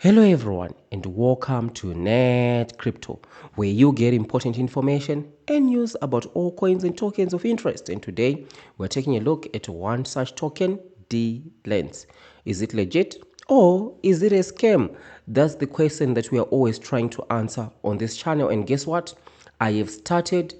Hello everyone and welcome to Net Crypto, where you get important information and news about all coins and tokens of interest. And today we're taking a look at one such token, Dlance. Is it legit or is it a scam? That's the question that we are always trying to answer on this channel. And guess what? I have started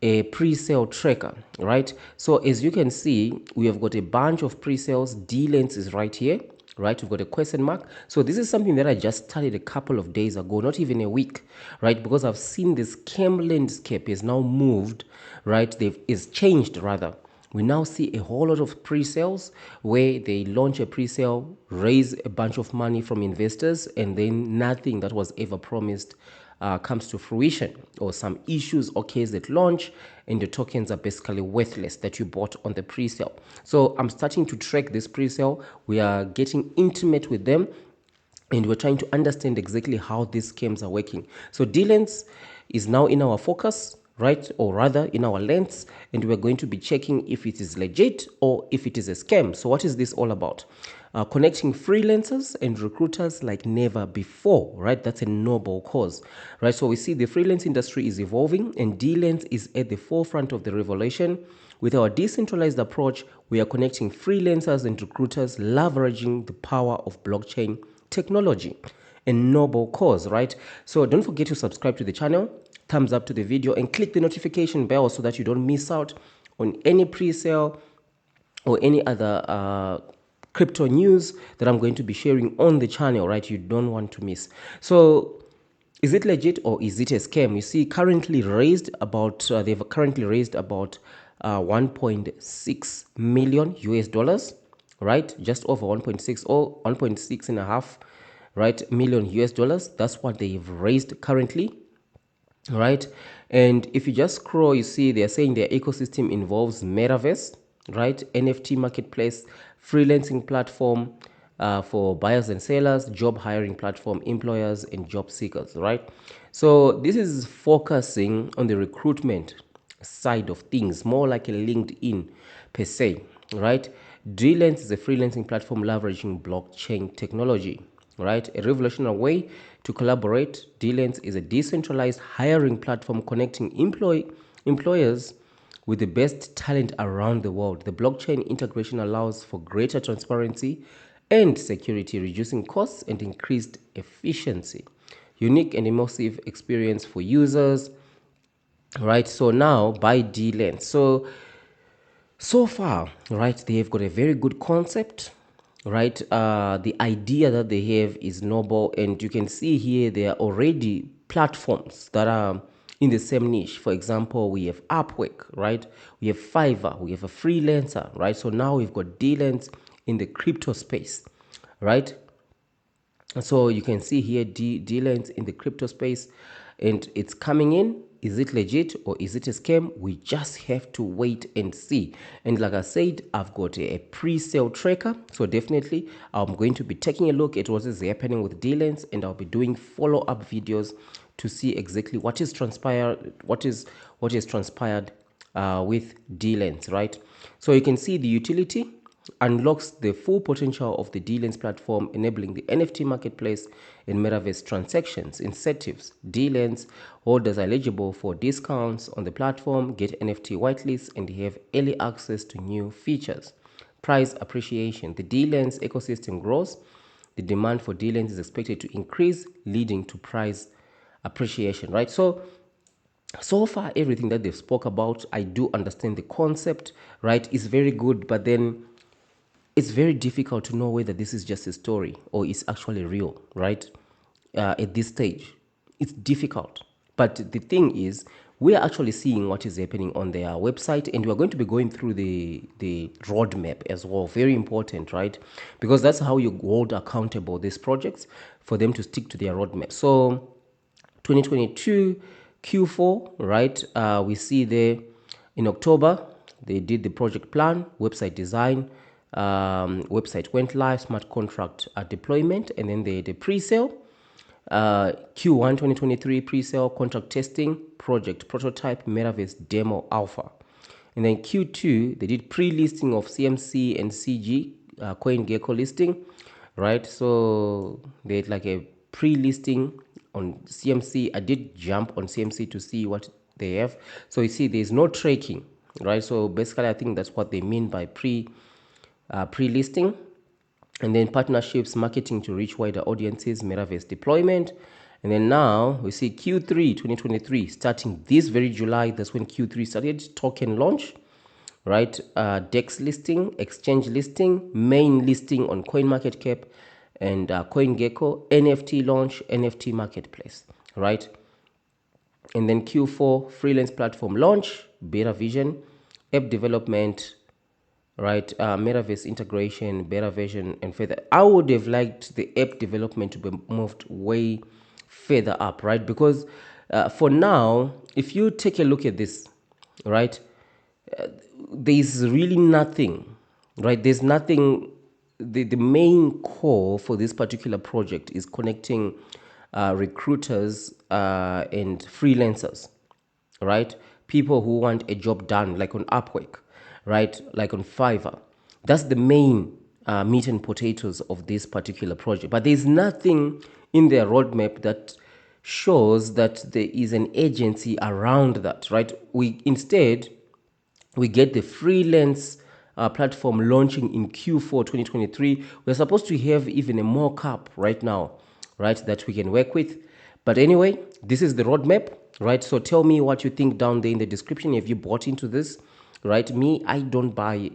a pre-sale tracker, right? So as you can see, we have got a bunch of pre-sales. Deelance is right here, right? We've got a question mark. So this is something that I just started a couple of days ago, not even a week, right? Because I've seen this scam landscape is now moved, right? Is changed rather. We now see a whole lot of pre-sales where they launch a pre-sale, raise a bunch of money from investors, and then nothing that was ever promised comes to fruition, or some issues occurs at launch and the tokens are basically worthless that you bought on the pre-sale. So I'm starting to track this pre-sale. We are getting intimate with them and we're trying to understand exactly how these schemes are working. So Deelance is now in our focus, right? Or rather in our lens, and we're going to be checking if it is legit or if it is a scam. So what is this all about? Connecting freelancers and recruiters like never before, right? That's a noble cause, right? So we see the freelance industry is evolving and Deelance is at the forefront of the revolution. With our decentralized approach, we are connecting freelancers and recruiters, leveraging the power of blockchain technology. A noble cause, right? So don't forget to subscribe to the channel, thumbs up to the video, and click the notification bell so that you don't miss out on any pre-sale or any other crypto news that I'm going to be sharing on the channel, right? You don't want to miss. So is it legit or is it a scam? You see, currently raised about they've currently raised about 1.6 million US dollars, right? Just over 1.6 or 1.6 and a half, right, million US dollars. That's what they've raised currently, right? And if you just scroll, you see they're saying their ecosystem involves metaverse, right, NFT marketplace, freelancing platform for buyers and sellers, job hiring platform, employers and job seekers, right? So this is focusing on the recruitment side of things, more like a LinkedIn per se, right? Dlance is a freelancing platform leveraging blockchain technology, right? A revolutionary way to collaborate. Dlance is a decentralized hiring platform connecting employers with the best talent around the world. The blockchain integration allows for greater transparency and security, reducing costs and increased efficiency. Unique and immersive experience for users, right? So now by Deelance. So far, right, they have got a very good concept, right? The idea that they have is noble, and you can see here there are already platforms that are in the same niche. For example, we have Upwork, right? We have Fiverr, we have a freelancer, right? So now we've got Deelance in the crypto space, right? So you can see here Deelance in the crypto space, and it's coming in. Is it legit or is it a scam? We just have to wait and see. And like I said, I've got a pre-sale tracker, so definitely I'm going to be taking a look at what is happening with Deelance, and I'll be doing follow-up videos to see exactly what is transpired, what is transpired with Deelance, right? So you can see the utility unlocks the full potential of the Dlance platform, enabling the NFT marketplace and metaverse transactions. Incentives: Dlance holders are eligible for discounts on the platform, get NFT whitelists, and have early access to new features. Price appreciation: the Dlance ecosystem grows. The demand for Dlance is expected to increase, leading to price appreciation, right? So far, everything that they've spoke about, I do understand the concept, right? Is very good, but then it's very difficult to know whether this is just a story or it's actually real, right? At this stage, it's difficult. But the thing is, we are actually seeing what is happening on their website, and we're going to be going through the roadmap as well. Very important, right? Because that's how you hold accountable these projects for them to stick to their roadmap. So 2022 Q4, right? We see there in October, they did the project plan, website design, website went live, smart contract deployment, and then the pre-sale. Q1 2023 pre-sale, contract testing, project prototype, metaverse demo alpha. And then Q2, they did pre-listing of CMC and CG, CoinGecko listing, right? So they had like a pre-listing on CMC. I did jump on CMC to see what they have. So you see, there's no tracking, right? So basically, I think that's what they mean by pre-listing. And then partnerships, marketing to reach wider audiences, metaverse deployment. And then now we see Q3 2023 starting this very July. That's when Q3 started. Token launch, right? DEX listing, exchange listing, main listing on CoinMarketCap and CoinGecko, NFT launch, NFT marketplace, right? And then Q4 freelance platform launch, beta vision, app development, right? Metaverse integration, beta version, and further. I would have liked the app development to be moved way further up, right? Because for now, if you take a look at this, right, there's really nothing, right? There's nothing. The main core for this particular project is connecting recruiters and freelancers, right? People who want a job done, like on Upwork, right? Like on Fiverr. That's the main meat and potatoes of this particular project. But there's nothing in their roadmap that shows that there is an agency around that, right? We get the freelance platform launching in Q4 2023. We're supposed to have even a mock-up right now, right, that we can work with. But anyway, this is the roadmap, right? So tell me what you think down there in the description. If you bought into this, right? Me, I don't buy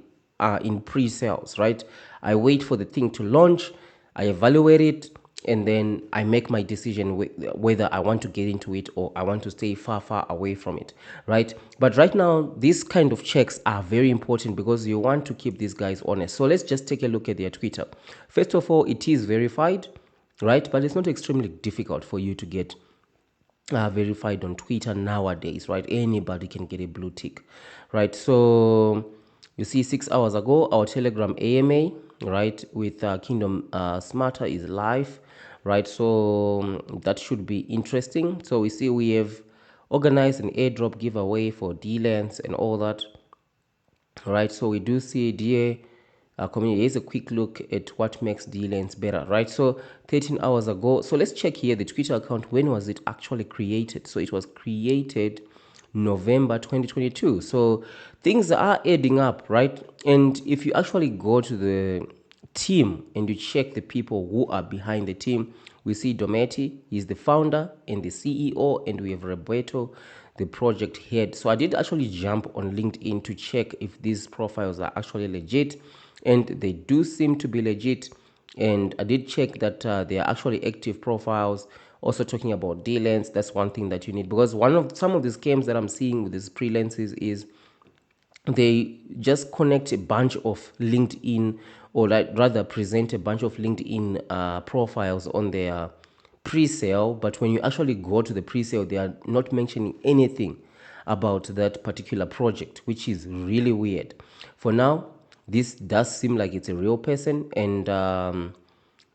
in pre-sales, right? I wait for the thing to launch, I evaluate it, and then I make my decision whether I want to get into it or I want to stay far away from it, right? But right now, these kind of checks are very important because you want to keep these guys honest. So let's just take a look at their Twitter. First of all, it is verified, right? But it's not extremely difficult for you to get verified on Twitter nowadays, right? Anybody can get a blue tick, right? So you see 6 hours ago, our Telegram AMA, right, with Kingdom Smarter is live, right? So that should be interesting. So we see we have organized an airdrop giveaway for Dlance and all that, right? So we do see DA community. Here's a quick look at what makes Deelance better, right? So 13 hours ago. So let's check here the Twitter account. When was it actually created? So it was created November 2022. So things are adding up, right? And if you actually go to the team and you check the people who are behind the team, we see Dometi, he's the founder and the CEO, and we have Roberto, the project head. So I did actually jump on LinkedIn to check if these profiles are actually legit, and they do seem to be legit. And I did check that they are actually active profiles. Also talking about Deelance, that's one thing that you need, because some of the scams that I'm seeing with these freelancers is they just connect a bunch of LinkedIn, or rather present a bunch of LinkedIn profiles on their pre-sale, but when you actually go to the pre-sale, they are not mentioning anything about that particular project, which is really weird. For now, this does seem like it's a real person, and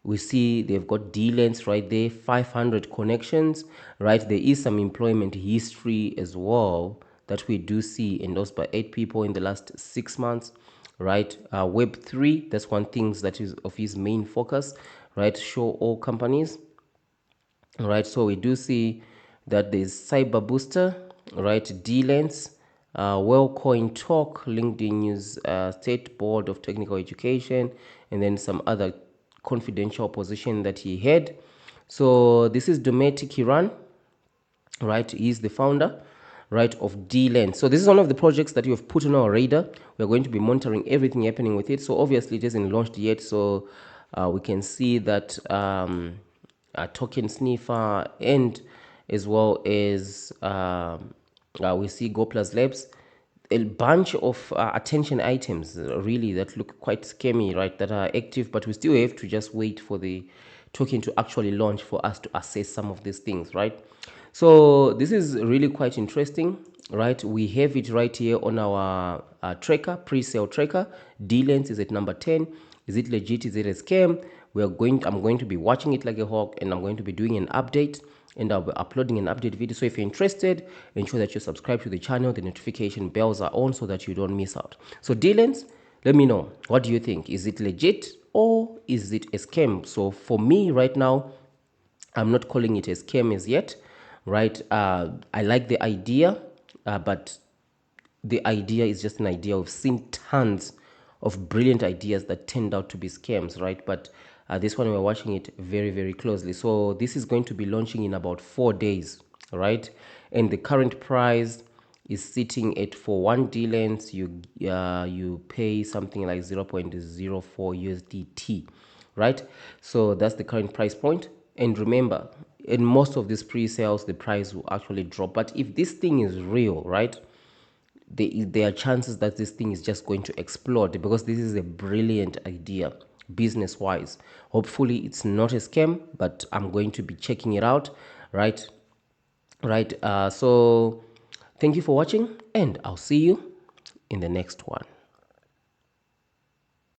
we see they've got Deelance right there, 500 connections, right? There is some employment history as well that we do see endorsed by 8 people in the last 6 months, right? Web3, that's one thing that is of his main focus, right? Show all companies, right? So we do see that there's Cyber Booster, right? Deelance, WellCoin Talk, LinkedIn News, State Board of Technical Education, and then some other confidential position that he had. So this is Dometi Kiran, right? He's the founder, right, of Deelance. So this is one of the projects that you have put on our radar. We're going to be monitoring everything happening with it. So obviously it isn't launched yet. So we can see that a token sniffer, and as well as we see Go Plus Labs, a bunch of attention items really that look quite scammy, right, that are active, but we still have to just wait for the token to actually launch for us to assess some of these things, right? So this is really quite interesting, right? We have it right here on our tracker, pre-sale tracker. Deelance is at number 10. Is it legit? Is it a scam? I'm going to be watching it like a hawk, and I'm going to be doing an update, and I'll be uploading an update video. So if you're interested, ensure that you subscribe to the channel, the notification bells are on so that you don't miss out. So Deelance, let me know, what do you think? Is it legit or is it a scam? So for me right now, I'm not calling it a scam as yet, right? I like the idea, but the idea is just an idea. We've seen tons of brilliant ideas that turned out to be scams, right? But this one, we're watching it very, very closely. So this is going to be launching in about 4 days, right? And the current price is sitting at, for one Dlance, you pay something like 0.04 USDT, right? So that's the current price point. And remember, in most of these pre-sales, the price will actually drop. But if this thing is real, right, there are chances that this thing is just going to explode, because this is a brilliant idea business wise. Hopefully it's not a scam, but I'm going to be checking it out, right? So thank you for watching, and I'll see you in the next one.